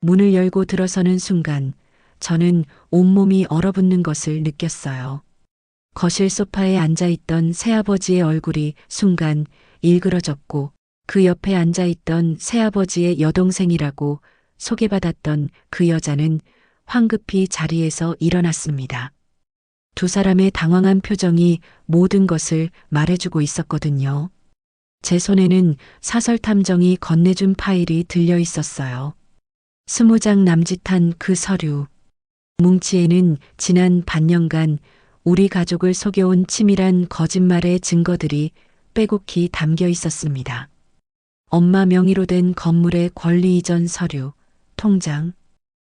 문을 열고 들어서는 순간 저는 온몸이 얼어붙는 것을 느꼈어요. 거실 소파에 앉아있던 새아버지의 얼굴이 순간 일그러졌고 그 옆에 앉아있던 새아버지의 여동생이라고 소개받았던 그 여자는 황급히 자리에서 일어났습니다. 두 사람의 당황한 표정이 모든 것을 말해주고 있었거든요. 제 손에는 사설 탐정이 건네준 파일이 들려 있었어요. 20장 남짓한 그 서류. 뭉치에는 지난 반년간 우리 가족을 속여온 치밀한 거짓말의 증거들이 빼곡히 담겨 있었습니다. 엄마 명의로 된 건물의 권리 이전 서류, 통장,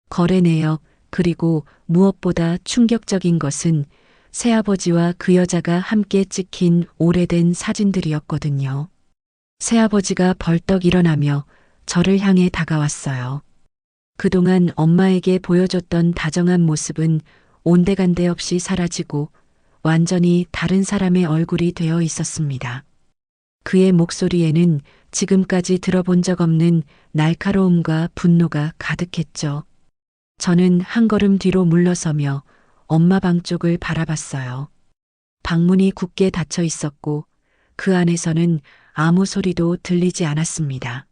거래 내역, 그리고 무엇보다 충격적인 것은 새아버지와 그 여자가 함께 찍힌 오래된 사진들이었거든요. 새아버지가 벌떡 일어나며 저를 향해 다가왔어요. 그동안 엄마에게 보여줬던 다정한 모습은 온데간데 없이 사라지고 완전히 다른 사람의 얼굴이 되어 있었습니다. 그의 목소리에는 지금까지 들어본 적 없는 날카로움과 분노가 가득했죠. 저는 한 걸음 뒤로 물러서며 엄마 방 쪽을 바라봤어요. 방문이 굳게 닫혀 있었고 그 안에서는 아무 소리도 들리지 않았습니다.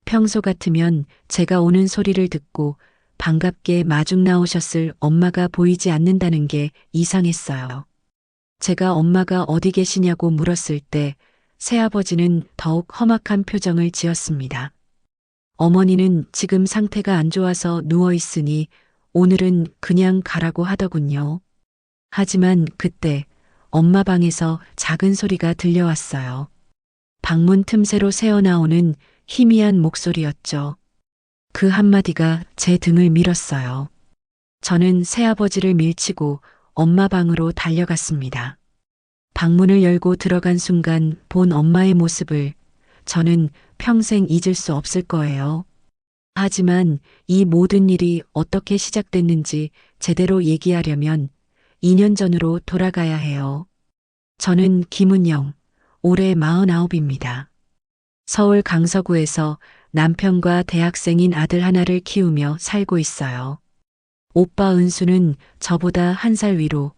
평소 같으면 제가 오는 소리를 듣고 반갑게 마중 나오셨을 엄마가 보이지 않는다는 게 이상했어요. 제가 엄마가 어디 계시냐고 물었을 때 새아버지는 더욱 험악한 표정을 지었습니다. 어머니는 지금 상태가 안 좋아서 누워 있으니 오늘은 그냥 가라고 하더군요. 하지만 그때 엄마 방에서 작은 소리가 들려왔어요. 방문 틈새로 새어나오는 희미한 목소리였죠. 그 한마디가 제 등을 밀었어요. 저는 새아버지를 밀치고 엄마 방으로 달려갔습니다. 방문을 열고 들어간 순간 본 엄마의 모습을 저는 평생 잊을 수 없을 거예요. 하지만 이 모든 일이 어떻게 시작됐는지 제대로 얘기하려면 2년 전으로 돌아가야 해요. 저는 김은영, 올해 49입니다. 서울 강서구에서 남편과 대학생인 아들 하나를 키우며 살고 있어요. 오빠 은수는 저보다 1살 위로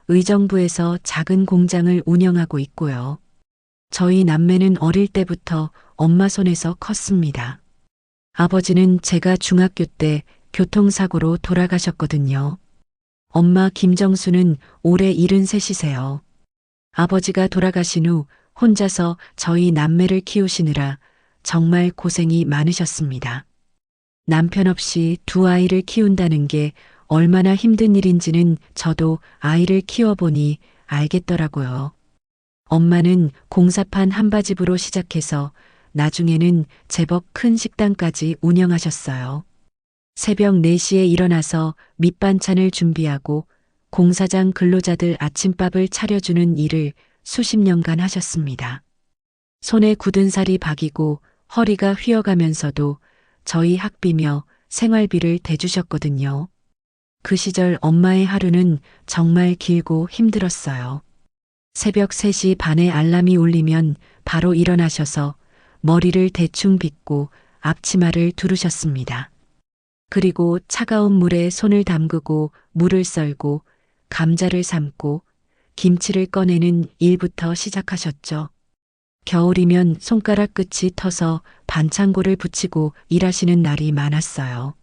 의정부에서 작은 공장을 운영하고 있고요. 저희 남매는 어릴 때부터 엄마 손에서 컸습니다. 아버지는 제가 중학교 때 교통사고로 돌아가셨거든요. 엄마 김정수는 올해 73이세요. 아버지가 돌아가신 후 혼자서 저희 남매를 키우시느라 정말 고생이 많으셨습니다. 남편 없이 두 아이를 키운다는 게 얼마나 힘든 일인지는 저도 아이를 키워보니 알겠더라고요. 엄마는 공사판 한바집으로 시작해서 나중에는 제법 큰 식당까지 운영하셨어요. 새벽 4시에 일어나서 밑반찬을 준비하고 공사장 근로자들 아침밥을 차려주는 일을 수십 년간 하셨습니다. 손에 굳은 살이 박이고 허리가 휘어가면서도 저희 학비며 생활비를 대주셨거든요. 그 시절 엄마의 하루는 정말 길고 힘들었어요. 새벽 3시 반에 알람이 울리면 바로 일어나셔서 머리를 대충 빗고 앞치마를 두르셨습니다. 그리고 차가운 물에 손을 담그고 물을 썰고 감자를 삶고 김치를 꺼내는 일부터 시작하셨죠. 겨울이면 손가락 끝이 터서 반창고를 붙이고 일하시는 날이 많았어요.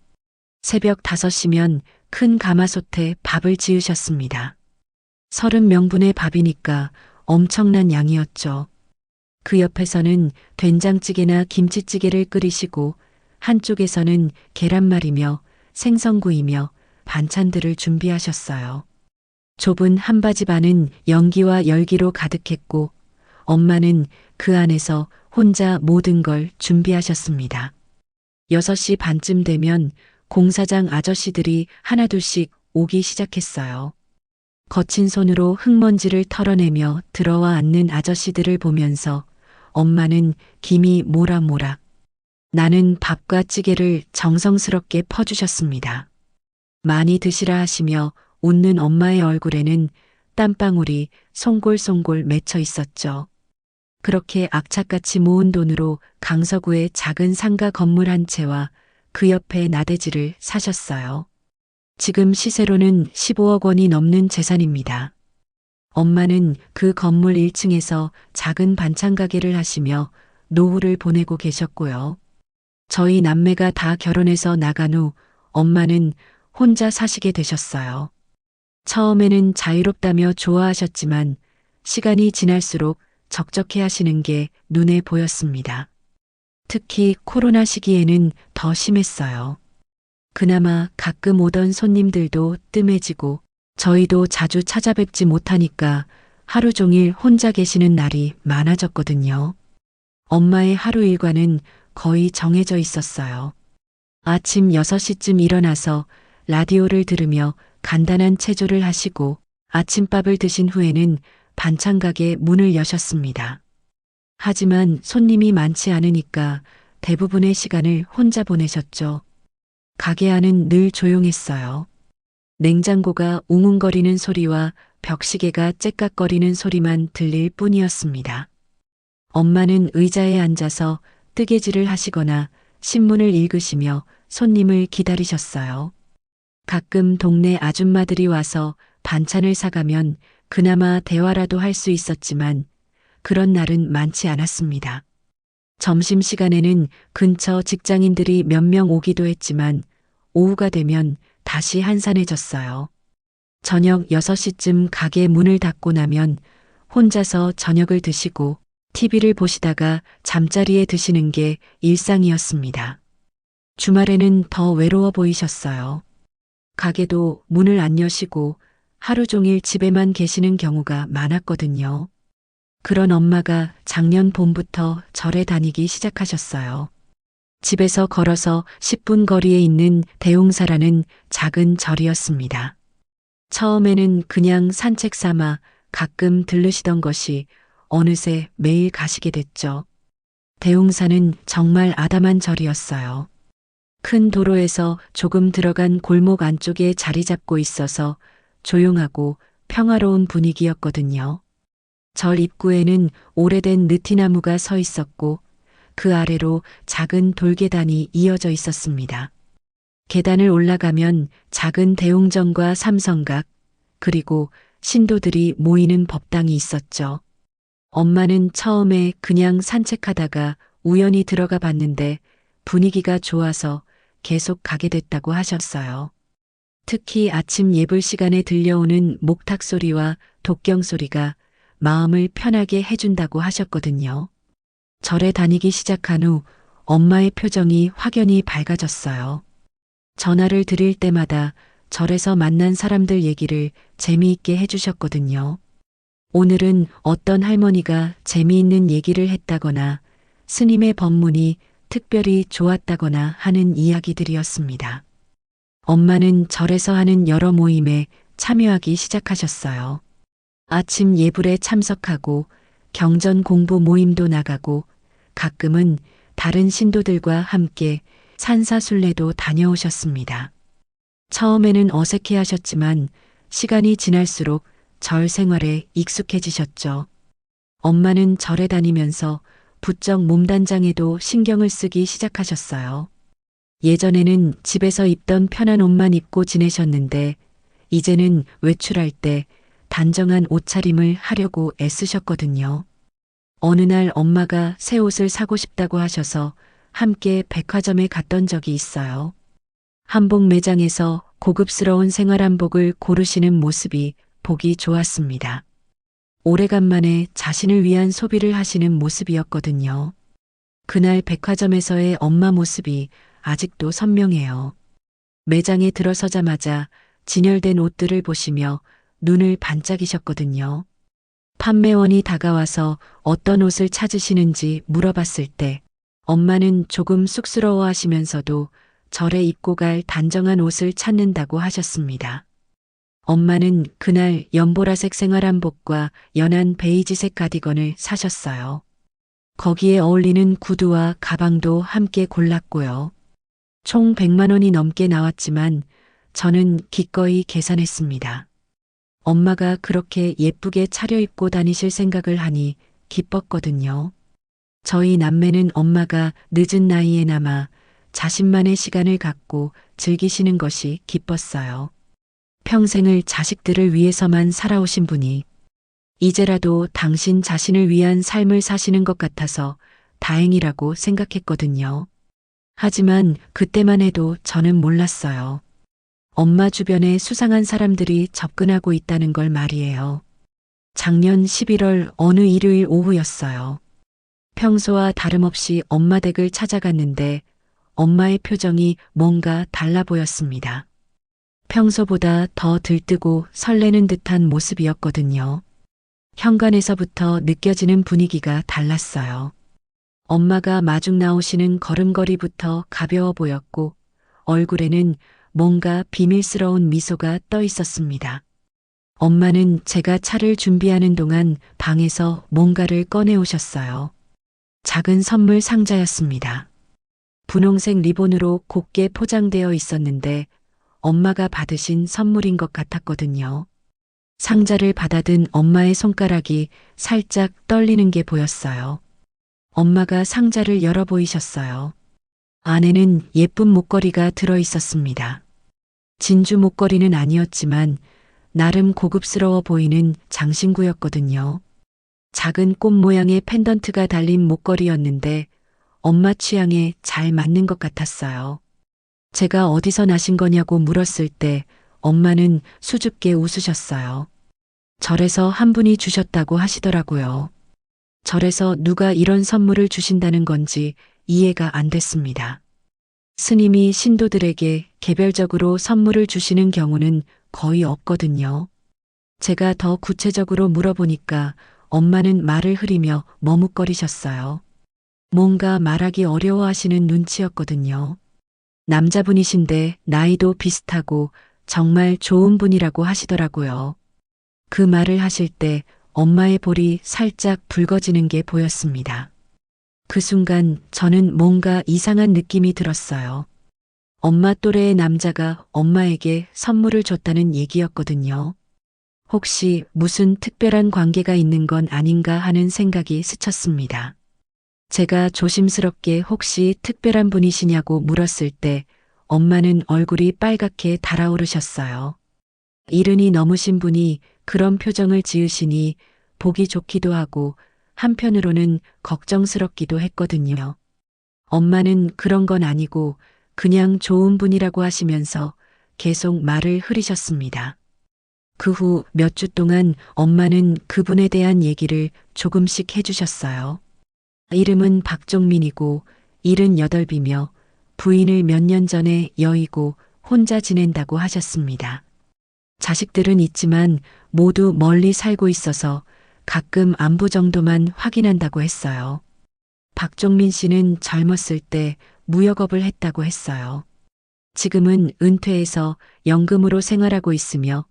새벽 5시면 큰 가마솥에 밥을 지으셨습니다. 30명분의 밥이니까 엄청난 양이었죠. 그 옆에서는 된장찌개나 김치찌개를 끓이시고 한쪽에서는 계란말이며 생선구이며 반찬들을 준비하셨어요. 좁은 한바집 안은 연기와 열기로 가득했고 엄마는 그 안에서 혼자 모든 걸 준비하셨습니다. 6시 반쯤 되면 공사장 아저씨들이 하나둘씩 오기 시작했어요. 거친 손으로 흙먼지를 털어내며 들어와 앉는 아저씨들을 보면서 엄마는 김이 모락모락, 나는 밥과 찌개를 정성스럽게 퍼주셨습니다. 많이 드시라 하시며 웃는 엄마의 얼굴에는 땀방울이 송골송골 맺혀 있었죠. 그렇게 악착같이 모은 돈으로 강서구의 작은 상가 건물 한 채와 그 옆에 나대지를 사셨어요. 지금 시세로는 15억 원이 넘는 재산입니다. 엄마는 그 건물 1층에서 작은 반찬 가게를 하시며 노후를 보내고 계셨고요. 저희 남매가 다 결혼해서 나간 후 엄마는 혼자 사시게 되셨어요. 처음에는 자유롭다며 좋아하셨지만 시간이 지날수록 적적해 하시는 게 눈에 보였습니다. 특히 코로나 시기에는 더 심했어요. 그나마 가끔 오던 손님들도 뜸해지고 저희도 자주 찾아뵙지 못하니까 하루 종일 혼자 계시는 날이 많아졌거든요. 엄마의 하루 일과는 거의 정해져 있었어요. 아침 6시쯤 일어나서 라디오를 들으며 간단한 체조를 하시고 아침밥을 드신 후에는 반찬 가게 문을 여셨습니다. 하지만 손님이 많지 않으니까 대부분의 시간을 혼자 보내셨죠. 가게 안은 늘 조용했어요. 냉장고가 웅웅거리는 소리와 벽시계가 째깍거리는 소리만 들릴 뿐이었습니다. 엄마는 의자에 앉아서 뜨개질을 하시거나 신문을 읽으시며 손님을 기다리셨어요. 가끔 동네 아줌마들이 와서 반찬을 사가면 그나마 대화라도 할 수 있었지만 그런 날은 많지 않았습니다. 점심시간에는 근처 직장인들이 몇 명 오기도 했지만 오후가 되면 다시 한산해졌어요. 저녁 6시쯤 가게 문을 닫고 나면 혼자서 저녁을 드시고 TV를 보시다가 잠자리에 드시는 게 일상이었습니다. 주말에는 더 외로워 보이셨어요. 가게도 문을 안 여시고 하루 종일 집에만 계시는 경우가 많았거든요. 그런 엄마가 작년 봄부터 절에 다니기 시작하셨어요. 집에서 걸어서 10분 거리에 있는 대웅사라는 작은 절이었습니다. 처음에는 그냥 산책 삼아 가끔 들르시던 것이 어느새 매일 가시게 됐죠. 대웅사는 정말 아담한 절이었어요. 큰 도로에서 조금 들어간 골목 안쪽에 자리 잡고 있어서 조용하고 평화로운 분위기였거든요. 절 입구에는 오래된 느티나무가 서 있었고 그 아래로 작은 돌계단이 이어져 있었습니다. 계단을 올라가면 작은 대웅전과 삼성각, 그리고 신도들이 모이는 법당이 있었죠. 엄마는 처음에 그냥 산책하다가 우연히 들어가 봤는데 분위기가 좋아서 계속 가게 됐다고 하셨어요. 특히 아침 예불 시간에 들려오는 목탁 소리와 독경 소리가 마음을 편하게 해준다고 하셨거든요. 절에 다니기 시작한 후 엄마의 표정이 확연히 밝아졌어요. 전화를 드릴 때마다 절에서 만난 사람들 얘기를 재미있게 해주셨거든요. 오늘은 어떤 할머니가 재미있는 얘기를 했다거나 스님의 법문이 특별히 좋았다거나 하는 이야기들이었습니다. 엄마는 절에서 하는 여러 모임에 참여하기 시작하셨어요. 아침 예불에 참석하고 경전 공부 모임도 나가고 가끔은 다른 신도들과 함께 산사순례도 다녀오셨습니다. 처음에는 어색해 하셨지만 시간이 지날수록 절 생활에 익숙해지셨죠. 엄마는 절에 다니면서 부쩍 몸단장에도 신경을 쓰기 시작하셨어요. 예전에는 집에서 입던 편한 옷만 입고 지내셨는데 이제는 외출할 때 단정한 옷차림을 하려고 애쓰셨거든요. 어느 날 엄마가 새 옷을 사고 싶다고 하셔서 함께 백화점에 갔던 적이 있어요. 한복 매장에서 고급스러운 생활한복을 고르시는 모습이 보기 좋았습니다. 오래간만에 자신을 위한 소비를 하시는 모습이었거든요. 그날 백화점에서의 엄마 모습이 아직도 선명해요. 매장에 들어서자마자 진열된 옷들을 보시며 눈을 반짝이셨거든요. 판매원이 다가와서 어떤 옷을 찾으시는지 물어봤을 때 엄마는 조금 쑥스러워 하시면서도 절에 입고 갈 단정한 옷을 찾는다고 하셨습니다. 엄마는 그날 연보라색 생활한복과 연한 베이지색 가디건을 사셨어요. 거기에 어울리는 구두와 가방도 함께 골랐고요. 총 100만 원이 넘게 나왔지만 저는 기꺼이 계산했습니다. 엄마가 그렇게 예쁘게 차려입고 다니실 생각을 하니 기뻤거든요. 저희 남매는 엄마가 늦은 나이에나마 자신만의 시간을 갖고 즐기시는 것이 기뻤어요. 평생을 자식들을 위해서만 살아오신 분이 이제라도 당신 자신을 위한 삶을 사시는 것 같아서 다행이라고 생각했거든요. 하지만 그때만 해도 저는 몰랐어요. 엄마 주변에 수상한 사람들이 접근하고 있다는 걸 말이에요. 작년 11월 어느 일요일 오후였어요. 평소와 다름없이 엄마 댁을 찾아갔는데 엄마의 표정이 뭔가 달라 보였습니다. 평소보다 더 들뜨고 설레는 듯한 모습이었거든요. 현관에서부터 느껴지는 분위기가 달랐어요. 엄마가 마중 나오시는 걸음걸이부터 가벼워 보였고 얼굴에는 뭔가 비밀스러운 미소가 떠 있었습니다. 엄마는 제가 차를 준비하는 동안 방에서 뭔가를 꺼내 오셨어요. 작은 선물 상자였습니다. 분홍색 리본으로 곱게 포장되어 있었는데 엄마가 받으신 선물인 것 같았거든요. 상자를 받아든 엄마의 손가락이 살짝 떨리는 게 보였어요. 엄마가 상자를 열어 보이셨어요. 안에는 예쁜 목걸이가 들어 있었습니다. 진주 목걸이는 아니었지만 나름 고급스러워 보이는 장신구였거든요. 작은 꽃 모양의 펜던트가 달린 목걸이였는데 엄마 취향에 잘 맞는 것 같았어요. 제가 어디서 나신 거냐고 물었을 때 엄마는 수줍게 웃으셨어요. 절에서 한 분이 주셨다고 하시더라고요. 절에서 누가 이런 선물을 주신다는 건지 이해가 안 됐습니다. 스님이 신도들에게 개별적으로 선물을 주시는 경우는 거의 없거든요. 제가 더 구체적으로 물어보니까 엄마는 말을 흐리며 머뭇거리셨어요. 뭔가 말하기 어려워하시는 눈치였거든요. 남자분이신데 나이도 비슷하고 정말 좋은 분이라고 하시더라고요. 그 말을 하실 때 엄마의 볼이 살짝 붉어지는 게 보였습니다. 그 순간 저는 뭔가 이상한 느낌이 들었어요. 엄마 또래의 남자가 엄마에게 선물을 줬다는 얘기였거든요. 혹시 무슨 특별한 관계가 있는 건 아닌가 하는 생각이 스쳤습니다. 제가 조심스럽게 혹시 특별한 분이시냐고 물었을 때 엄마는 얼굴이 빨갛게 달아오르셨어요. 이른이 넘으신 분이 그런 표정을 지으시니 보기 좋기도 하고 한편으로는 걱정스럽기도 했거든요. 엄마는 그런 건 아니고 그냥 좋은 분이라고 하시면서 계속 말을 흐리셨습니다. 그 후 몇 주 동안 엄마는 그분에 대한 얘기를 조금씩 해주셨어요. 이름은 박종민이고 78이며 부인을 몇 년 전에 여의고 혼자 지낸다고 하셨습니다. 자식들은 있지만 모두 멀리 살고 있어서 가끔 안부 정도만 확인한다고 했어요. 박종민 씨는 젊었을 때 무역업을 했다고 했어요. 지금은 은퇴해서 연금으로 생활하고 있으며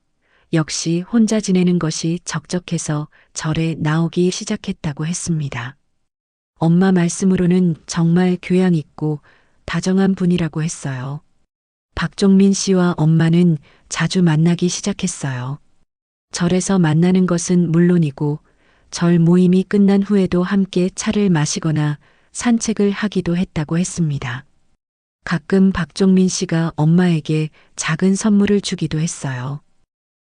역시 혼자 지내는 것이 적적해서 절에 나오기 시작했다고 했습니다. 엄마 말씀으로는 정말 교양 있고 다정한 분이라고 했어요. 박종민 씨와 엄마는 자주 만나기 시작했어요. 절에서 만나는 것은 물론이고 절 모임이 끝난 후에도 함께 차를 마시거나 산책을 하기도 했다고 했습니다. 가끔 박종민 씨가 엄마에게 작은 선물을 주기도 했어요.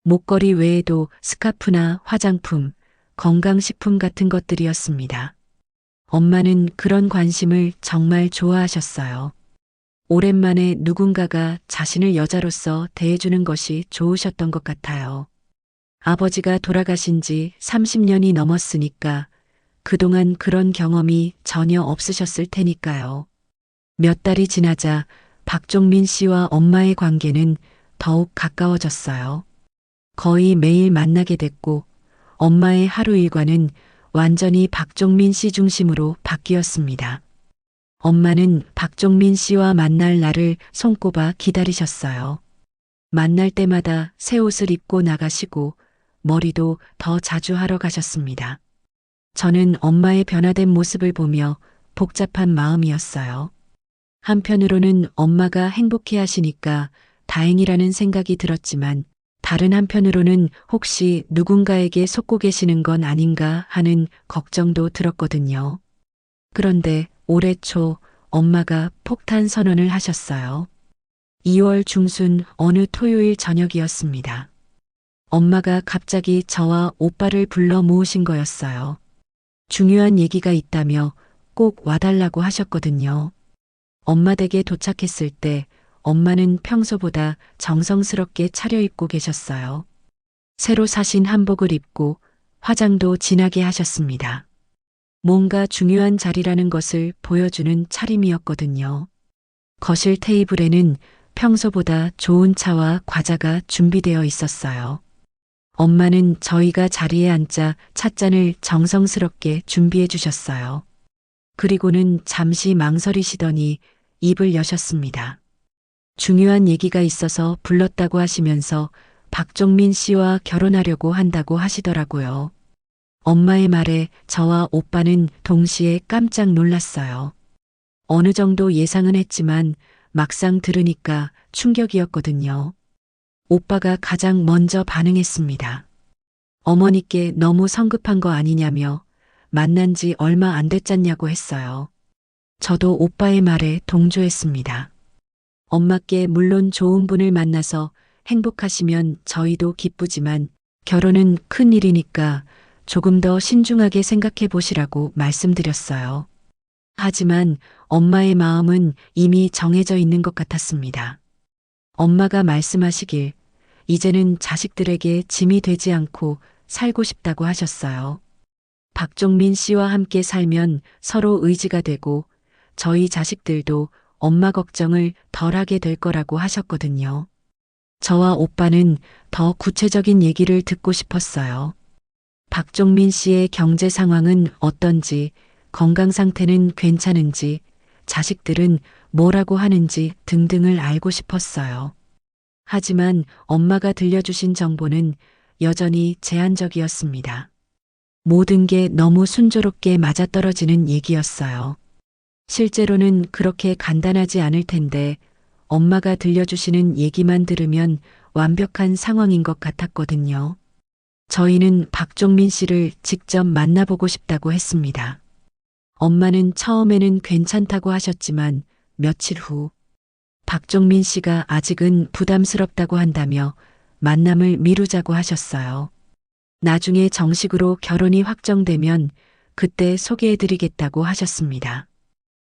목걸이 외에도 스카프나 화장품, 건강식품 같은 것들이었습니다. 엄마는 그런 관심을 정말 좋아하셨어요. 오랜만에 누군가가 자신을 여자로서 대해주는 것이 좋으셨던 것 같아요. 아버지가 돌아가신 지 30년이 넘었으니까 그동안 그런 경험이 전혀 없으셨을 테니까요. 몇 달이 지나자 박종민 씨와 엄마의 관계는 더욱 가까워졌어요. 거의 매일 만나게 됐고 엄마의 하루 일과는 완전히 박종민 씨 중심으로 바뀌었습니다. 엄마는 박종민 씨와 만날 날을 손꼽아 기다리셨어요. 만날 때마다 새 옷을 입고 나가시고 머리도 더 자주 하러 가셨습니다. 저는 엄마의 변화된 모습을 보며 복잡한 마음이었어요. 한편으로는 엄마가 행복해 하시니까 다행이라는 생각이 들었지만 다른 한편으로는 혹시 누군가에게 속고 계시는 건 아닌가 하는 걱정도 들었거든요. 그런데 올해 초 엄마가 폭탄 선언을 하셨어요. 2월 중순 어느 토요일 저녁이었습니다. 엄마가 갑자기 저와 오빠를 불러 모으신 거였어요. 중요한 얘기가 있다며 꼭 와달라고 하셨거든요. 엄마 댁에 도착했을 때 엄마는 평소보다 정성스럽게 차려입고 계셨어요. 새로 사신 한복을 입고 화장도 진하게 하셨습니다. 뭔가 중요한 자리라는 것을 보여주는 차림이었거든요. 거실 테이블에는 평소보다 좋은 차와 과자가 준비되어 있었어요. 엄마는 저희가 자리에 앉자 찻잔을 정성스럽게 준비해 주셨어요. 그리고는 잠시 망설이시더니 입을 여셨습니다. 중요한 얘기가 있어서 불렀다고 하시면서 박종민 씨와 결혼하려고 한다고 하시더라고요. 엄마의 말에 저와 오빠는 동시에 깜짝 놀랐어요. 어느 정도 예상은 했지만 막상 들으니까 충격이었거든요. 오빠가 가장 먼저 반응했습니다. 어머니께 너무 성급한 거 아니냐며 만난 지 얼마 안 됐잖냐고 했어요. 저도 오빠의 말에 동조했습니다. 엄마께 물론 좋은 분을 만나서 행복하시면 저희도 기쁘지만 결혼은 큰 일이니까 조금 더 신중하게 생각해 보시라고 말씀드렸어요. 하지만 엄마의 마음은 이미 정해져 있는 것 같았습니다. 엄마가 말씀하시길 이제는 자식들에게 짐이 되지 않고 살고 싶다고 하셨어요. 박종민 씨와 함께 살면 서로 의지가 되고 저희 자식들도 엄마 걱정을 덜하게 될 거라고 하셨거든요. 저와 오빠는 더 구체적인 얘기를 듣고 싶었어요. 박종민 씨의 경제 상황은 어떤지, 건강 상태는 괜찮은지, 자식들은 뭐라고 하는지 등등을 알고 싶었어요. 하지만 엄마가 들려주신 정보는 여전히 제한적이었습니다. 모든 게 너무 순조롭게 맞아떨어지는 얘기였어요. 실제로는 그렇게 간단하지 않을 텐데 엄마가 들려주시는 얘기만 들으면 완벽한 상황인 것 같았거든요. 저희는 박종민 씨를 직접 만나보고 싶다고 했습니다. 엄마는 처음에는 괜찮다고 하셨지만 며칠 후 박종민 씨가 아직은 부담스럽다고 한다며 만남을 미루자고 하셨어요. 나중에 정식으로 결혼이 확정되면 그때 소개해드리겠다고 하셨습니다.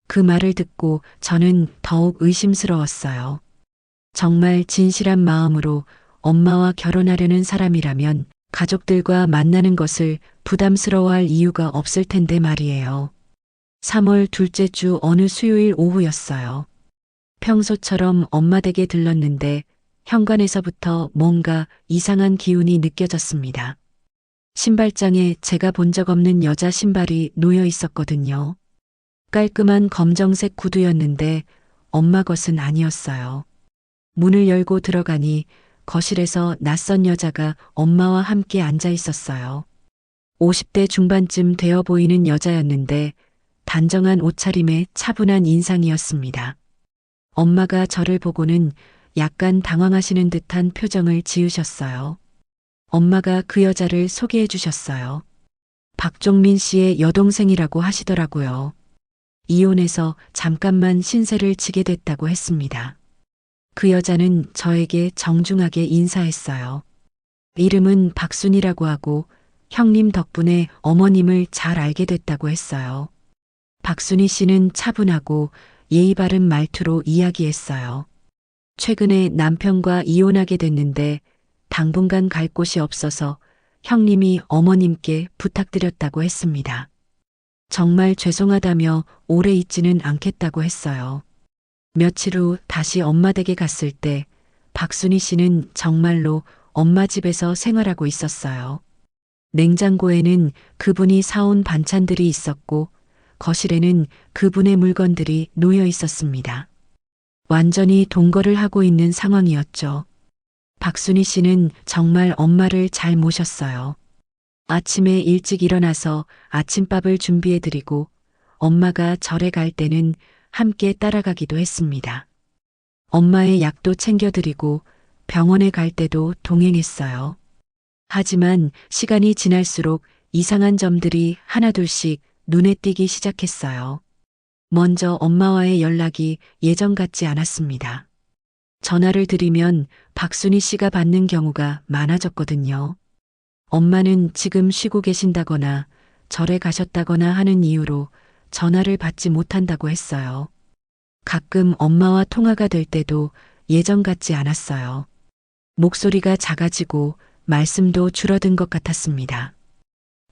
그 말을 듣고 저는 더욱 의심스러웠어요. 정말 진실한 마음으로 엄마와 결혼하려는 사람이라면 가족들과 만나는 것을 부담스러워할 이유가 없을 텐데 말이에요. 3월 둘째 주 어느 수요일 오후였어요. 평소처럼 엄마 댁에 들렀는데 현관에서부터 뭔가 이상한 기운이 느껴졌습니다. 신발장에 제가 본 적 없는 여자 신발이 놓여 있었거든요. 깔끔한 검정색 구두였는데 엄마 것은 아니었어요. 문을 열고 들어가니 거실에서 낯선 여자가 엄마와 함께 앉아 있었어요. 50대 중반쯤 되어 보이는 여자였는데 단정한 옷차림에 차분한 인상이었습니다. 엄마가 저를 보고는 약간 당황하시는 듯한 표정을 지으셨어요. 엄마가 그 여자를 소개해 주셨어요. 박종민 씨의 여동생이라고 하시더라고요. 이혼해서 잠깐만 신세를 지게 됐다고 했습니다. 그 여자는 저에게 정중하게 인사했어요. 이름은 박순이라고 하고 형님 덕분에 어머님을 잘 알게 됐다고 했어요. 박순이 씨는 차분하고 예의 바른 말투로 이야기했어요. 최근에 남편과 이혼하게 됐는데 당분간 갈 곳이 없어서 형님이 어머님께 부탁드렸다고 했습니다. 정말 죄송하다며 오래 있지는 않겠다고 했어요. 며칠 후 다시 엄마 댁에 갔을 때 박순희 씨는 정말로 엄마 집에서 생활하고 있었어요. 냉장고에는 그분이 사온 반찬들이 있었고 거실에는 그분의 물건들이 놓여 있었습니다. 완전히 동거를 하고 있는 상황이었죠. 박순희 씨는 정말 엄마를 잘 모셨어요. 아침에 일찍 일어나서 아침밥을 준비해드리고 엄마가 절에 갈 때는 함께 따라가기도 했습니다. 엄마의 약도 챙겨드리고 병원에 갈 때도 동행했어요. 하지만 시간이 지날수록 이상한 점들이 하나둘씩 눈에 띄기 시작했어요. 먼저 엄마와의 연락이 예전 같지 않았습니다. 전화를 드리면 박순희 씨가 받는 경우가 많아졌거든요. 엄마는 지금 쉬고 계신다거나 절에 가셨다거나 하는 이유로 전화를 받지 못한다고 했어요. 가끔 엄마와 통화가 될 때도 예전 같지 않았어요. 목소리가 작아지고 말씀도 줄어든 것 같았습니다.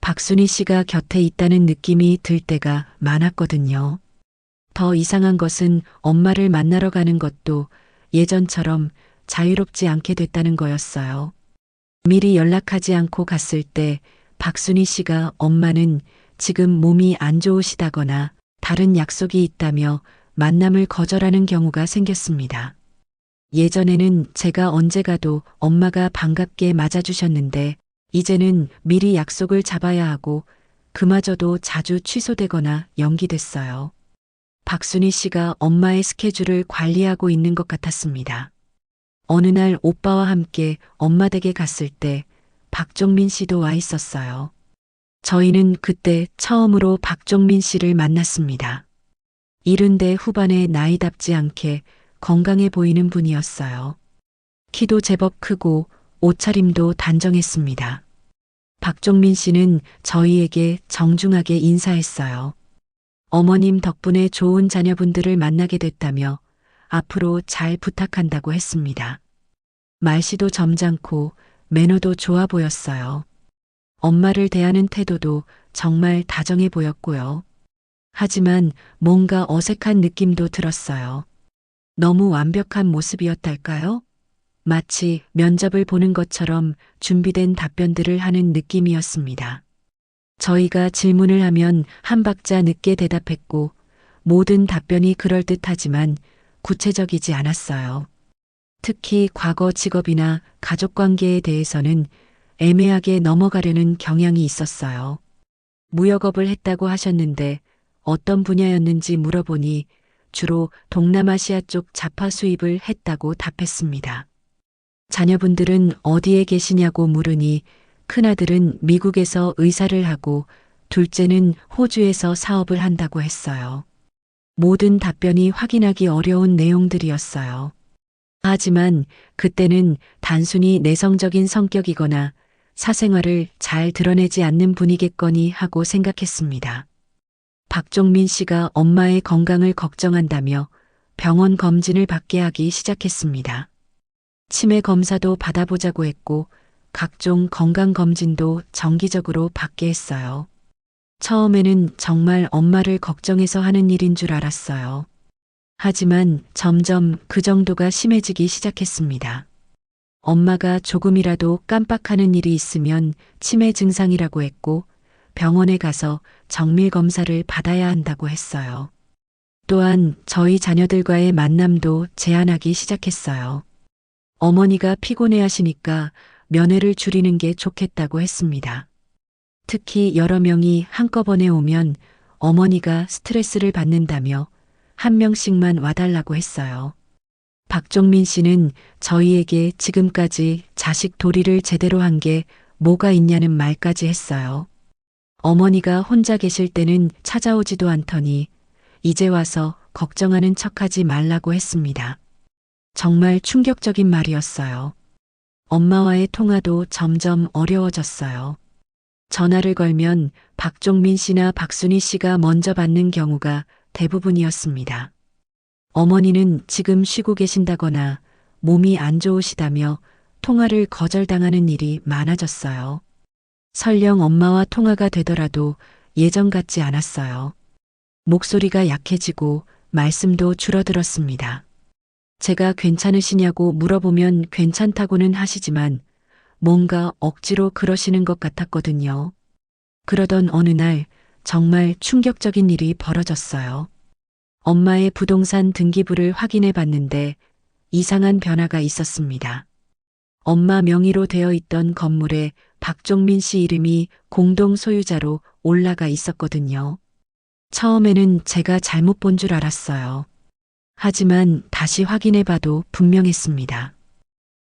박순희 씨가 곁에 있다는 느낌이 들 때가 많았거든요. 더 이상한 것은 엄마를 만나러 가는 것도 예전처럼 자유롭지 않게 됐다는 거였어요. 미리 연락하지 않고 갔을 때 박순희 씨가 엄마는 지금 몸이 안 좋으시다거나 다른 약속이 있다며 만남을 거절하는 경우가 생겼습니다. 예전에는 제가 언제 가도 엄마가 반갑게 맞아주셨는데 이제는 미리 약속을 잡아야 하고 그마저도 자주 취소되거나 연기됐어요. 박순희 씨가 엄마의 스케줄을 관리하고 있는 것 같았습니다. 어느 날 오빠와 함께 엄마 댁에 갔을 때 박종민 씨도 와 있었어요. 저희는 그때 처음으로 박종민 씨를 만났습니다. 70대 후반의 나이답지 않게 건강해 보이는 분이었어요. 키도 제법 크고 옷차림도 단정했습니다. 박종민 씨는 저희에게 정중하게 인사했어요. 어머님 덕분에 좋은 자녀분들을 만나게 됐다며 앞으로 잘 부탁한다고 했습니다. 말씨도 점잖고 매너도 좋아 보였어요. 엄마를 대하는 태도도 정말 다정해 보였고요. 하지만 뭔가 어색한 느낌도 들었어요. 너무 완벽한 모습이었달까요? 마치 면접을 보는 것처럼 준비된 답변들을 하는 느낌이었습니다. 저희가 질문을 하면 한 박자 늦게 대답했고 모든 답변이 그럴듯하지만 구체적이지 않았어요. 특히 과거 직업이나 가족 관계에 대해서는 애매하게 넘어가려는 경향이 있었어요. 무역업을 했다고 하셨는데 어떤 분야였는지 물어보니 주로 동남아시아 쪽 자파 수입을 했다고 답했습니다. 자녀분들은 어디에 계시냐고 물으니 큰아들은 미국에서 의사를 하고 둘째는 호주에서 사업을 한다고 했어요. 모든 답변이 확인하기 어려운 내용들이었어요. 하지만 그때는 단순히 내성적인 성격이거나 사생활을 잘 드러내지 않는 분이겠거니 하고 생각했습니다. 박종민 씨가 엄마의 건강을 걱정한다며 병원 검진을 받게 하기 시작했습니다. 치매 검사도 받아보자고 했고 각종 건강검진도 정기적으로 받게 했어요. 처음에는 정말 엄마를 걱정해서 하는 일인 줄 알았어요. 하지만 점점 그 정도가 심해지기 시작했습니다. 엄마가 조금이라도 깜빡하는 일이 있으면 치매 증상이라고 했고 병원에 가서 정밀 검사를 받아야 한다고 했어요. 또한 저희 자녀들과의 만남도 제한하기 시작했어요. 어머니가 피곤해 하시니까 면회를 줄이는 게 좋겠다고 했습니다. 특히 여러 명이 한꺼번에 오면 어머니가 스트레스를 받는다며 한 명씩만 와달라고 했어요. 박종민 씨는 저희에게 지금까지 자식 도리를 제대로 한 게 뭐가 있냐는 말까지 했어요. 어머니가 혼자 계실 때는 찾아오지도 않더니 이제 와서 걱정하는 척하지 말라고 했습니다. 정말 충격적인 말이었어요. 엄마와의 통화도 점점 어려워졌어요. 전화를 걸면 박종민 씨나 박순희 씨가 먼저 받는 경우가 대부분이었습니다. 어머니는 지금 쉬고 계신다거나 몸이 안 좋으시다며 통화를 거절당하는 일이 많아졌어요. 설령 엄마와 통화가 되더라도 예전 같지 않았어요. 목소리가 약해지고 말씀도 줄어들었습니다. 제가 괜찮으시냐고 물어보면 괜찮다고는 하시지만 뭔가 억지로 그러시는 것 같았거든요. 그러던 어느 날 정말 충격적인 일이 벌어졌어요. 엄마의 부동산 등기부를 확인해 봤는데 이상한 변화가 있었습니다. 엄마 명의로 되어 있던 건물에 박종민 씨 이름이 공동 소유자로 올라가 있었거든요. 처음에는 제가 잘못 본 줄 알았어요. 하지만 다시 확인해 봐도 분명했습니다.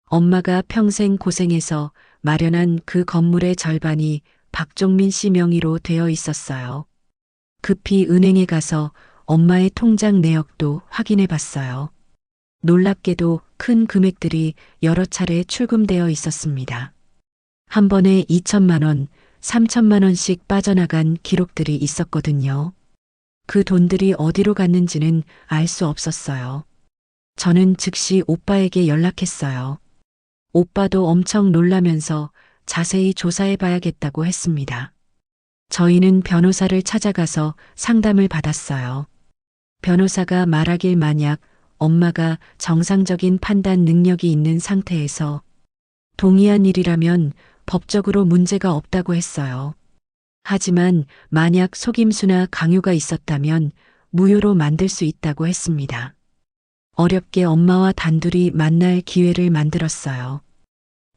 엄마가 평생 고생해서 마련한 그 건물의 절반이 박종민 씨 명의로 되어 있었어요. 급히 은행에 가서 엄마의 통장 내역도 확인해 봤어요. 놀랍게도 큰 금액들이 여러 차례 출금되어 있었습니다. 한 번에 2천만 원, 3천만 원씩 빠져나간 기록들이 있었거든요. 그 돈들이 어디로 갔는지는 알 수 없었어요. 저는 즉시 오빠에게 연락했어요. 오빠도 엄청 놀라면서 자세히 조사해 봐야겠다고 했습니다. 저희는 변호사를 찾아가서 상담을 받았어요. 변호사가 말하길 만약 엄마가 정상적인 판단 능력이 있는 상태에서 동의한 일이라면 법적으로 문제가 없다고 했어요. 하지만 만약 속임수나 강요가 있었다면 무효로 만들 수 있다고 했습니다. 어렵게 엄마와 단둘이 만날 기회를 만들었어요.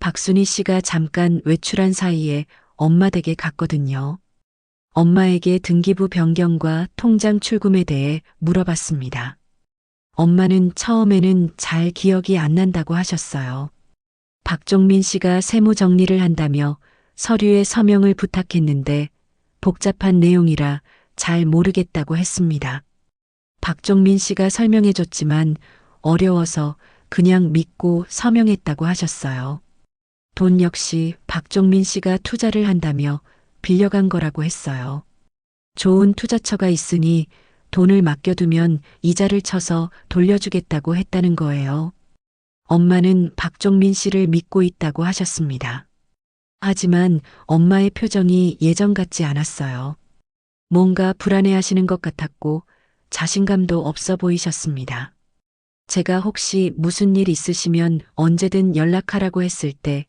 박순희 씨가 잠깐 외출한 사이에 엄마 댁에 갔거든요. 엄마에게 등기부 변경과 통장 출금에 대해 물어봤습니다. 엄마는 처음에는 잘 기억이 안 난다고 하셨어요. 박종민 씨가 세무 정리를 한다며 서류에 서명을 부탁했는데 복잡한 내용이라 잘 모르겠다고 했습니다. 박종민 씨가 설명해 줬지만 어려워서 그냥 믿고 서명했다고 하셨어요. 돈 역시 박종민 씨가 투자를 한다며 빌려간 거라고 했어요. 좋은 투자처가 있으니 돈을 맡겨두면 이자를 쳐서 돌려주겠다고 했다는 거예요. 엄마는 박종민 씨를 믿고 있다고 하셨습니다. 하지만 엄마의 표정이 예전 같지 않았어요. 뭔가 불안해하시는 것 같았고 자신감도 없어 보이셨습니다. 제가 혹시 무슨 일 있으시면 언제든 연락하라고 했을 때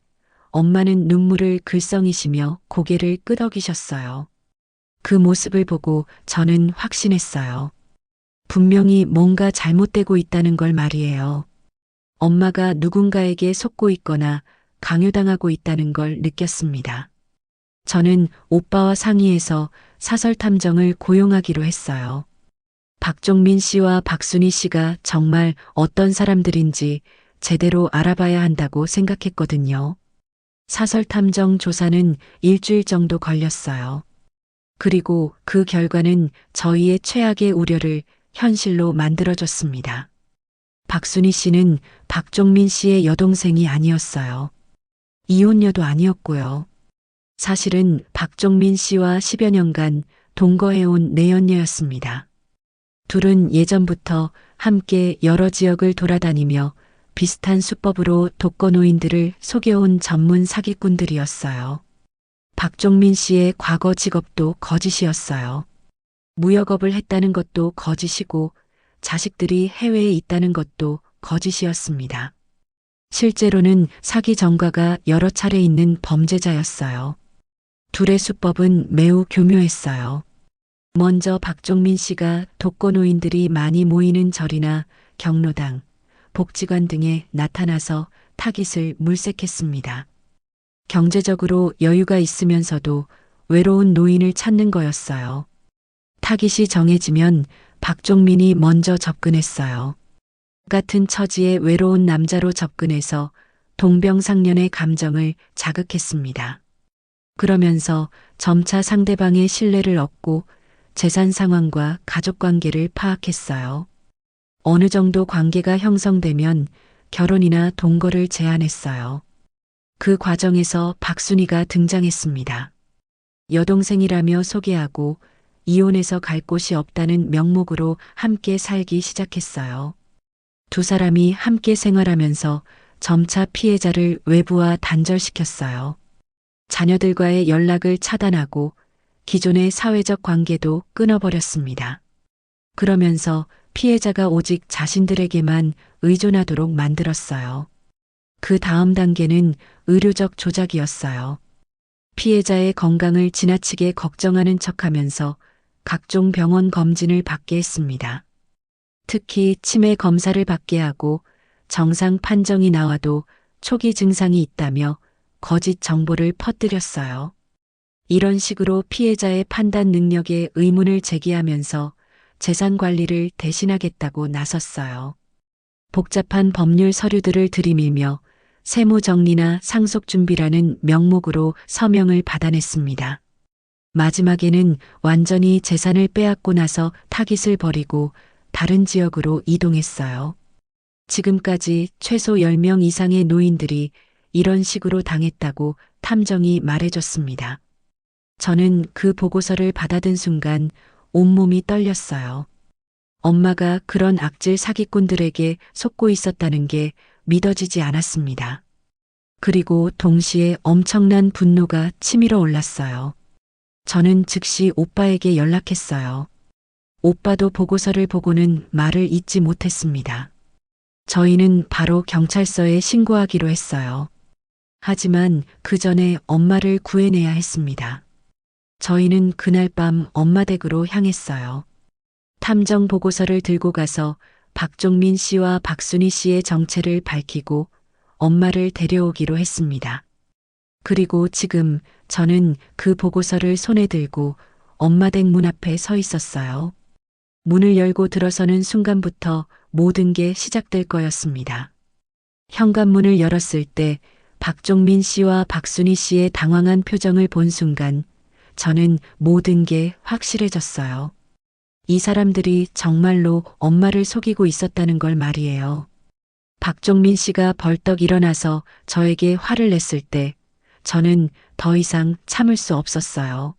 엄마는 눈물을 글썽이시며 고개를 끄덕이셨어요. 그 모습을 보고 저는 확신했어요. 분명히 뭔가 잘못되고 있다는 걸 말이에요. 엄마가 누군가에게 속고 있거나 강요당하고 있다는 걸 느꼈습니다. 저는 오빠와 상의해서 사설 탐정을 고용하기로 했어요. 박종민 씨와 박순희 씨가 정말 어떤 사람들인지 제대로 알아봐야 한다고 생각했거든요. 사설 탐정 조사는 일주일 정도 걸렸어요. 그리고 그 결과는 저희의 최악의 우려를 현실로 만들어줬습니다. 박순희 씨는 박종민 씨의 여동생이 아니었어요. 이혼녀도 아니었고요. 사실은 박종민 씨와 10여 년간 동거해온 내연녀였습니다. 둘은 예전부터 함께 여러 지역을 돌아다니며 비슷한 수법으로 독거노인들을 속여온 전문 사기꾼들이었어요. 박종민 씨의 과거 직업도 거짓이었어요. 무역업을 했다는 것도 거짓이고 자식들이 해외에 있다는 것도 거짓이었습니다. 실제로는 사기 전과가 여러 차례 있는 범죄자였어요. 둘의 수법은 매우 교묘했어요. 먼저 박종민 씨가 독거노인들이 많이 모이는 절이나 경로당, 복지관 등에 나타나서 타깃을 물색했습니다. 경제적으로 여유가 있으면서도 외로운 노인을 찾는 거였어요. 타깃이 정해지면 박종민이 먼저 접근했어요. 같은 처지의 외로운 남자로 접근해서 동병상련의 감정을 자극했습니다. 그러면서 점차 상대방의 신뢰를 얻고 재산 상황과 가족 관계를 파악했어요. 어느 정도 관계가 형성되면 결혼이나 동거를 제안했어요. 그 과정에서 박순희가 등장했습니다. 여동생이라며 소개하고 이혼해서 갈 곳이 없다는 명목으로 함께 살기 시작했어요. 두 사람이 함께 생활하면서 점차 피해자를 외부와 단절시켰어요. 자녀들과의 연락을 차단하고 기존의 사회적 관계도 끊어버렸습니다. 그러면서 피해자가 오직 자신들에게만 의존하도록 만들었어요. 그 다음 단계는 의료적 조작이었어요. 피해자의 건강을 지나치게 걱정하는 척하면서 각종 병원 검진을 받게 했습니다. 특히 치매 검사를 받게 하고 정상 판정이 나와도 초기 증상이 있다며 거짓 정보를 퍼뜨렸어요. 이런 식으로 피해자의 판단 능력에 의문을 제기하면서 재산 관리를 대신하겠다고 나섰어요. 복잡한 법률 서류들을 들이밀며 세무 정리나 상속 준비라는 명목으로 서명을 받아냈습니다. 마지막에는 완전히 재산을 빼앗고 나서 타깃을 버리고 다른 지역으로 이동했어요. 지금까지 최소 10명 이상의 노인들이 이런 식으로 당했다고 탐정이 말해줬습니다. 저는 그 보고서를 받아든 순간 온몸이 떨렸어요. 엄마가 그런 악질 사기꾼들에게 속고 있었다는 게 믿어지지 않았습니다. 그리고 동시에 엄청난 분노가 치밀어 올랐어요. 저는 즉시 오빠에게 연락했어요. 오빠도 보고서를 보고는 말을 잇지 못했습니다. 저희는 바로 경찰서에 신고하기로 했어요. 하지만 그 전에 엄마를 구해내야 했습니다. 저희는 그날 밤 엄마 댁으로 향했어요. 탐정 보고서를 들고 가서 박종민 씨와 박순희 씨의 정체를 밝히고 엄마를 데려오기로 했습니다. 그리고 지금 저는 그 보고서를 손에 들고 엄마 댁 문 앞에 서 있었어요. 문을 열고 들어서는 순간부터 모든 게 시작될 거였습니다. 현관문을 열었을 때 박종민 씨와 박순희 씨의 당황한 표정을 본 순간 저는 모든 게 확실해졌어요. 이 사람들이 정말로 엄마를 속이고 있었다는 걸 말이에요. 박종민 씨가 벌떡 일어나서 저에게 화를 냈을 때 저는 더 이상 참을 수 없었어요.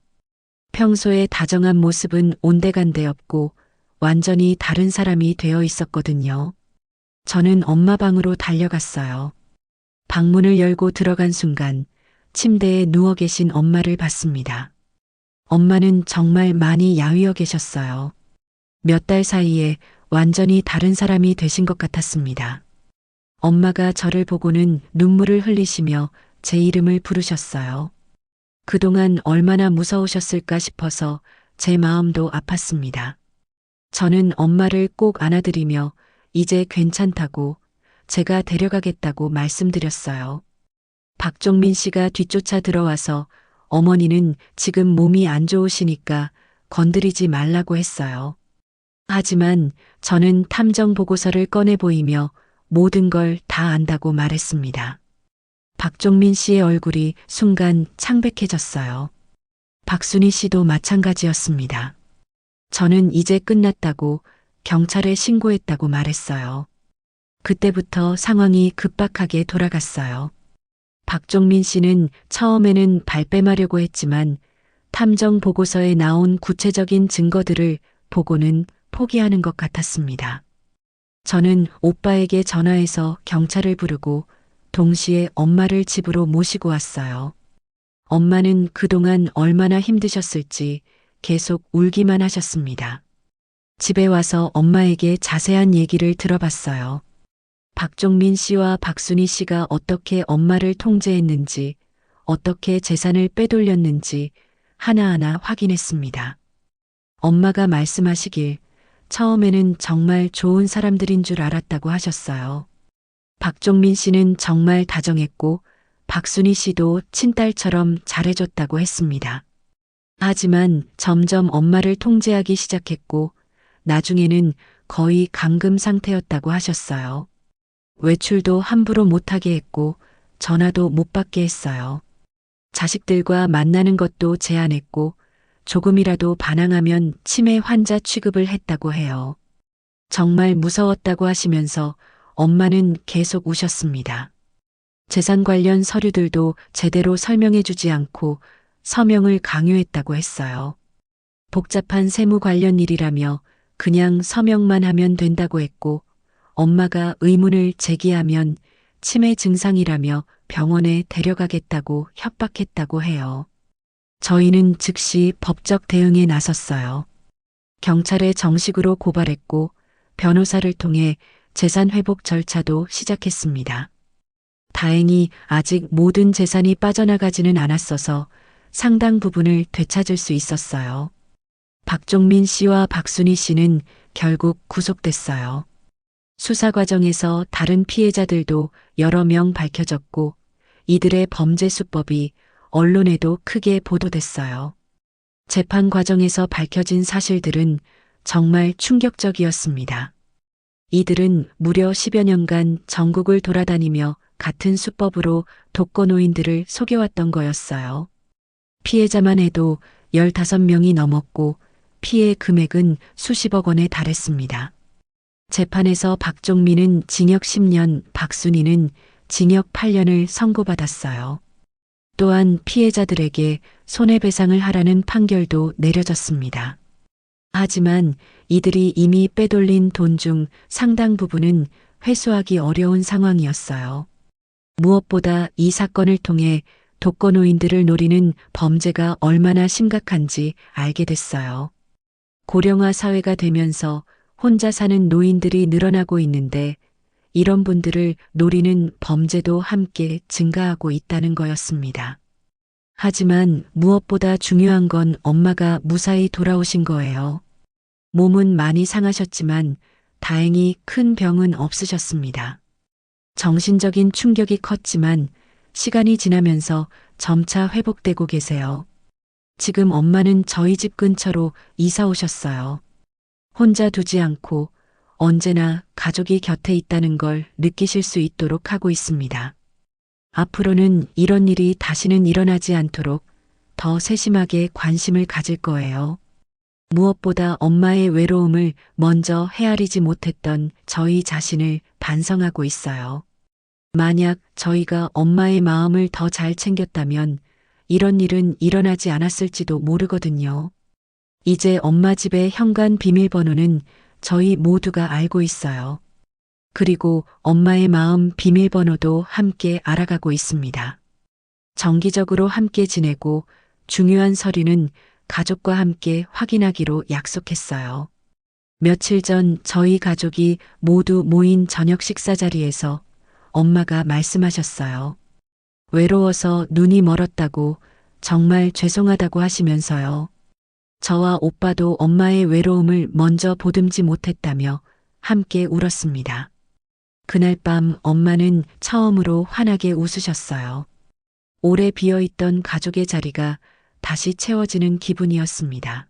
평소에 다정한 모습은 온데간데 없고 완전히 다른 사람이 되어 있었거든요. 저는 엄마 방으로 달려갔어요. 방문을 열고 들어간 순간 침대에 누워 계신 엄마를 봤습니다. 엄마는 정말 많이 야위어 계셨어요. 몇 달 사이에 완전히 다른 사람이 되신 것 같았습니다. 엄마가 저를 보고는 눈물을 흘리시며 제 이름을 부르셨어요. 그동안 얼마나 무서우셨을까 싶어서 제 마음도 아팠습니다. 저는 엄마를 꼭 안아드리며 이제 괜찮다고 제가 데려가겠다고 말씀드렸어요. 박종민 씨가 뒤쫓아 들어와서 어머니는 지금 몸이 안 좋으시니까 건드리지 말라고 했어요. 하지만 저는 탐정 보고서를 꺼내 보이며 모든 걸 다 안다고 말했습니다. 박종민 씨의 얼굴이 순간 창백해졌어요. 박순희 씨도 마찬가지였습니다. 저는 이제 끝났다고 경찰에 신고했다고 말했어요. 그때부터 상황이 급박하게 돌아갔어요. 박종민 씨는 처음에는 발뺌하려고 했지만 탐정 보고서에 나온 구체적인 증거들을 보고는 포기하는 것 같았습니다. 저는 오빠에게 전화해서 경찰을 부르고 동시에 엄마를 집으로 모시고 왔어요. 엄마는 그동안 얼마나 힘드셨을지 계속 울기만 하셨습니다. 집에 와서 엄마에게 자세한 얘기를 들어봤어요. 박종민 씨와 박순희 씨가 어떻게 엄마를 통제했는지, 어떻게 재산을 빼돌렸는지 하나하나 확인했습니다. 엄마가 말씀하시길 처음에는 정말 좋은 사람들인 줄 알았다고 하셨어요. 박종민 씨는 정말 다정했고 박순희 씨도 친딸처럼 잘해줬다고 했습니다. 하지만 점점 엄마를 통제하기 시작했고 나중에는 거의 감금 상태였다고 하셨어요. 외출도 함부로 못하게 했고 전화도 못 받게 했어요. 자식들과 만나는 것도 제한했고 조금이라도 반항하면 치매 환자 취급을 했다고 해요. 정말 무서웠다고 하시면서 엄마는 계속 우셨습니다. 재산 관련 서류들도 제대로 설명해 주지 않고 서명을 강요했다고 했어요. 복잡한 세무 관련 일이라며 그냥 서명만 하면 된다고 했고 엄마가 의문을 제기하면 치매 증상이라며 병원에 데려가겠다고 협박했다고 해요. 저희는 즉시 법적 대응에 나섰어요. 경찰에 정식으로 고발했고 변호사를 통해 재산 회복 절차도 시작했습니다. 다행히 아직 모든 재산이 빠져나가지는 않았어서 상당 부분을 되찾을 수 있었어요. 박종민 씨와 박순희 씨는 결국 구속됐어요. 수사 과정에서 다른 피해자들도 여러 명 밝혀졌고 이들의 범죄 수법이 언론에도 크게 보도됐어요. 재판 과정에서 밝혀진 사실들은 정말 충격적이었습니다. 이들은 무려 10여 년간 전국을 돌아다니며 같은 수법으로 독거노인들을 속여왔던 거였어요. 피해자만 해도 15명이 넘었고 피해 금액은 수십억 원에 달했습니다. 재판에서 박종민은 징역 10년, 박순희는 징역 8년을 선고받았어요. 또한 피해자들에게 손해배상을 하라는 판결도 내려졌습니다. 하지만 이들이 이미 빼돌린 돈 중 상당 부분은 회수하기 어려운 상황이었어요. 무엇보다 이 사건을 통해 독거노인들을 노리는 범죄가 얼마나 심각한지 알게 됐어요. 고령화 사회가 되면서 혼자 사는 노인들이 늘어나고 있는데 이런 분들을 노리는 범죄도 함께 증가하고 있다는 거였습니다. 하지만 무엇보다 중요한 건 엄마가 무사히 돌아오신 거예요. 몸은 많이 상하셨지만 다행히 큰 병은 없으셨습니다. 정신적인 충격이 컸지만 시간이 지나면서 점차 회복되고 계세요. 지금 엄마는 저희 집 근처로 이사 오셨어요. 혼자 두지 않고 언제나 가족이 곁에 있다는 걸 느끼실 수 있도록 하고 있습니다. 앞으로는 이런 일이 다시는 일어나지 않도록 더 세심하게 관심을 가질 거예요. 무엇보다 엄마의 외로움을 먼저 헤아리지 못했던 저희 자신을 반성하고 있어요. 만약 저희가 엄마의 마음을 더 잘 챙겼다면 이런 일은 일어나지 않았을지도 모르거든요. 이제 엄마 집의 현관 비밀번호는 저희 모두가 알고 있어요. 그리고 엄마의 마음 비밀번호도 함께 알아가고 있습니다. 정기적으로 함께 지내고 중요한 서류는 가족과 함께 확인하기로 약속했어요. 며칠 전 저희 가족이 모두 모인 저녁 식사 자리에서 엄마가 말씀하셨어요. 외로워서 눈이 멀었다고 정말 죄송하다고 하시면서요. 저와 오빠도 엄마의 외로움을 먼저 보듬지 못했다며 함께 울었습니다. 그날 밤 엄마는 처음으로 환하게 웃으셨어요. 오래 비어있던 가족의 자리가 다시 채워지는 기분이었습니다.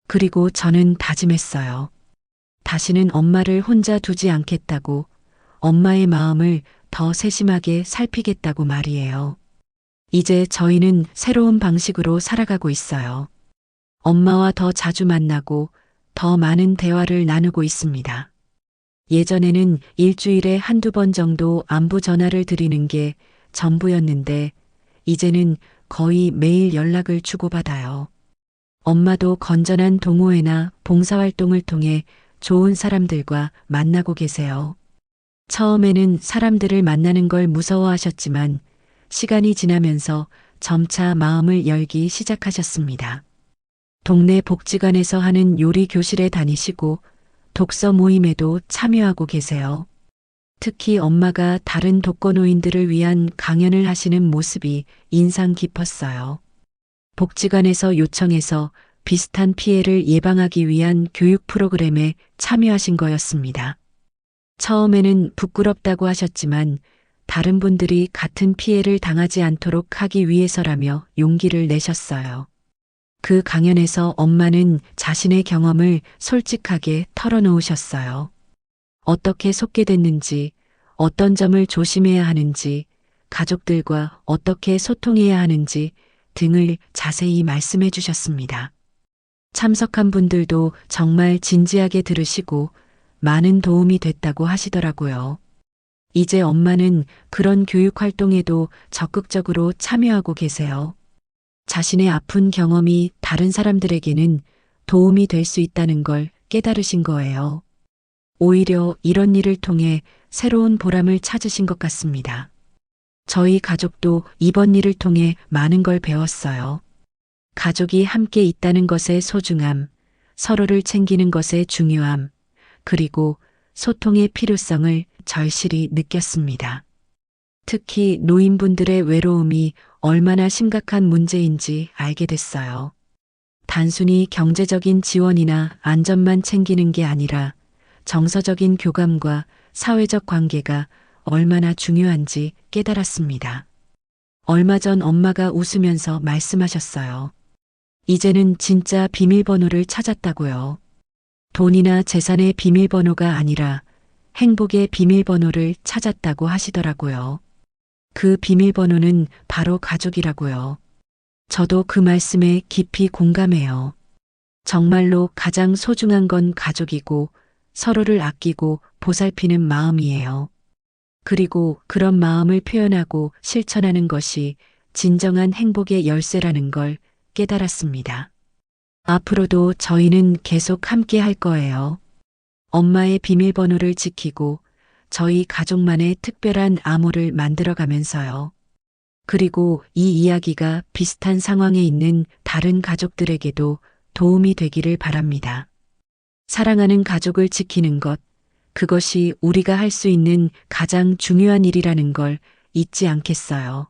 그리고 저는 다짐했어요. 다시는 엄마를 혼자 두지 않겠다고, 엄마의 마음을 더 세심하게 살피겠다고 말이에요. 이제 저희는 새로운 방식으로 살아가고 있어요. 엄마와 더 자주 만나고 더 많은 대화를 나누고 있습니다. 예전에는 일주일에 한두 번 정도 안부 전화를 드리는 게 전부였는데 이제는 거의 매일 연락을 주고받아요. 엄마도 건전한 동호회나 봉사활동을 통해 좋은 사람들과 만나고 계세요. 처음에는 사람들을 만나는 걸 무서워하셨지만 시간이 지나면서 점차 마음을 열기 시작하셨습니다. 동네 복지관에서 하는 요리 교실에 다니시고 독서 모임에도 참여하고 계세요. 특히 엄마가 다른 독거노인들을 위한 강연을 하시는 모습이 인상 깊었어요. 복지관에서 요청해서 비슷한 피해를 예방하기 위한 교육 프로그램에 참여하신 거였습니다. 처음에는 부끄럽다고 하셨지만 다른 분들이 같은 피해를 당하지 않도록 하기 위해서라며 용기를 내셨어요. 그 강연에서 엄마는 자신의 경험을 솔직하게 털어놓으셨어요. 어떻게 속게 됐는지, 어떤 점을 조심해야 하는지, 가족들과 어떻게 소통해야 하는지 등을 자세히 말씀해 주셨습니다. 참석한 분들도 정말 진지하게 들으시고 많은 도움이 됐다고 하시더라고요. 이제 엄마는 그런 교육 활동에도 적극적으로 참여하고 계세요. 자신의 아픈 경험이 다른 사람들에게는 도움이 될 수 있다는 걸 깨달으신 거예요. 오히려 이런 일을 통해 새로운 보람을 찾으신 것 같습니다. 저희 가족도 이번 일을 통해 많은 걸 배웠어요. 가족이 함께 있다는 것의 소중함, 서로를 챙기는 것의 중요함, 그리고 소통의 필요성을 절실히 느꼈습니다. 특히 노인분들의 외로움이 얼마나 심각한 문제인지 알게 됐어요. 단순히 경제적인 지원이나 안전만 챙기는 게 아니라 정서적인 교감과 사회적 관계가 얼마나 중요한지 깨달았습니다. 얼마 전 엄마가 웃으면서 말씀하셨어요. 이제는 진짜 비밀번호를 찾았다고요. 돈이나 재산의 비밀번호가 아니라 행복의 비밀번호를 찾았다고 하시더라고요. 그 비밀번호는 바로 가족이라고요. 저도 그 말씀에 깊이 공감해요. 정말로 가장 소중한 건 가족이고 서로를 아끼고 보살피는 마음이에요. 그리고 그런 마음을 표현하고 실천하는 것이 진정한 행복의 열쇠라는 걸 깨달았습니다. 앞으로도 저희는 계속 함께 할 거예요. 엄마의 비밀번호를 지키고 저희 가족만의 특별한 암호를 만들어가면서요. 그리고 이 이야기가 비슷한 상황에 있는 다른 가족들에게도 도움이 되기를 바랍니다. 사랑하는 가족을 지키는 것, 그것이 우리가 할 수 있는 가장 중요한 일이라는 걸 잊지 않겠어요.